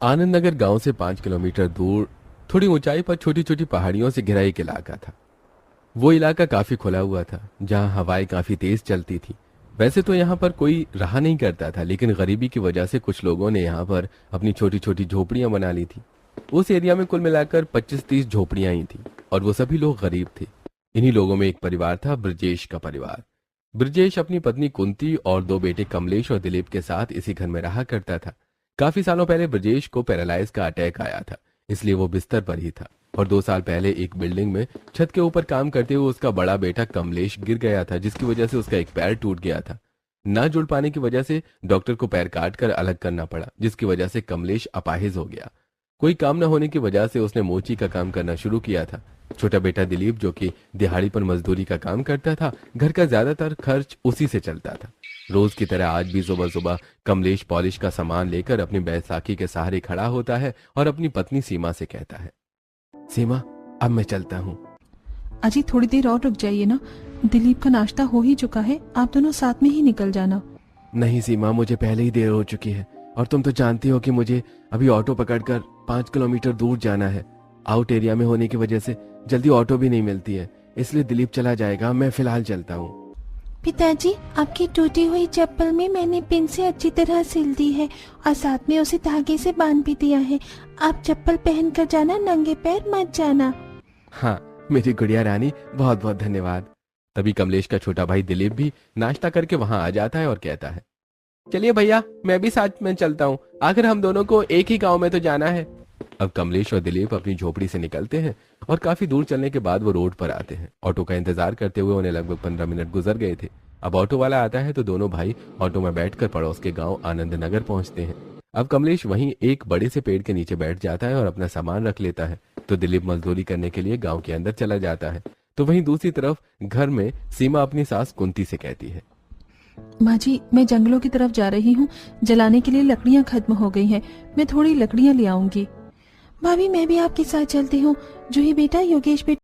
आनंद नगर गांव से 5 किलोमीटर दूर थोड़ी ऊंचाई पर छोटी छोटी पहाड़ियों से घिरा एक इलाका था। वो इलाका काफी खुला हुआ था, जहां हवाएं काफी तेज चलती थी। वैसे तो यहाँ पर कोई रहा नहीं करता था, लेकिन गरीबी की वजह से कुछ लोगों ने यहाँ पर अपनी छोटी छोटी झोपड़ियां बना ली थी। उस एरिया में कुल मिलाकर 25-30 झोपड़ियां ही थी और वो सभी लोग गरीब थे। इन्हीं लोगों में एक परिवार था, ब्रजेश का परिवार। ब्रजेश अपनी पत्नी कुंती और 2 बेटे कमलेश और दिलीप के साथ इसी घर में रहा करता था। काफी सालों पहले ब्रजेश को पैरालाइज का अटैक आया था, इसलिए वो बिस्तर पर ही था। और 2 साल पहले एक बिल्डिंग में छत के ऊपर काम करते हुए उसका बड़ा बेटा कमलेश गिर गया था, जिसकी वजह से उसका एक पैर टूट गया था। ना जुड़ पाने की वजह से डॉक्टर को पैर काट कर अलग करना पड़ा, जिसकी वजह से कमलेश अपाहिज हो गया। कोई काम न होने की वजह से उसने मोची का काम करना शुरू किया था। छोटा बेटा दिलीप, जो कि दिहाड़ी पर मजदूरी का काम करता था, घर का ज्यादातर खर्च उसी से चलता था। रोज की तरह आज भी सुबह सुबह कमलेश पॉलिश का सामान लेकर अपनी बैसाखी के सहारे खड़ा होता है और अपनी पत्नी सीमा से कहता है, सीमा, अब मैं चलता हूँ। अजी थोड़ी देर और रुक जाइए ना, दिलीप का नाश्ता हो ही चुका है, आप दोनों साथ में ही निकल जाना। नहीं सीमा, मुझे पहले ही देर हो चुकी है और तुम तो जानती हो कि मुझे अभी ऑटो पकड़कर 5 किलोमीटर दूर जाना है। आउट एरिया में होने की वजह से जल्दी ऑटो भी नहीं मिलती है, इसलिए दिलीप चला जाएगा, मैं फिलहाल चलता हूँ। पिताजी, आपकी टूटी हुई चप्पल में मैंने पिन से अच्छी तरह सिल दी है और साथ में उसे धागे से बांध भी दिया है। आप चप्पल पहन कर जाना, नंगे पैर मत जाना। हाँ मेरी गुड़िया रानी, बहुत बहुत धन्यवाद। तभी कमलेश का छोटा भाई दिलीप भी नाश्ता करके वहां आ जाता है और कहता है, चलिए भैया, मैं भी साथ में चलता हूँ, आखिर हम दोनों को एक ही गांव में तो जाना है। अब कमलेश और दिलीप अपनी झोपड़ी से निकलते हैं और काफी दूर चलने के बाद वो रोड पर आते हैं। ऑटो का इंतजार करते हुए उन्हें लगभग 15 मिनट गुजर गए थे। अब ऑटो वाला आता है तो दोनों भाई ऑटो में बैठकर पड़ोस के गांव आनंद नगर पहुंचते हैं। अब कमलेश वहीं एक बड़े से पेड़ के नीचे बैठ जाता है और अपना सामान रख लेता है, तो दिलीप मजदूरी करने के लिए गाँव के अंदर चला जाता है। तो वहीं दूसरी तरफ घर में सीमा अपनी सास कुंती से कहती है, माँ जी, मैं जंगलों की तरफ जा रही हूँ, जलाने के लिए लकड़ियाँ खत्म हो गई हैं, मैं थोड़ी लकड़ियाँ ले आऊंगी। भाभी, मैं भी आपके साथ चलती हूँ। जूही बेटा, योगेश बेटा,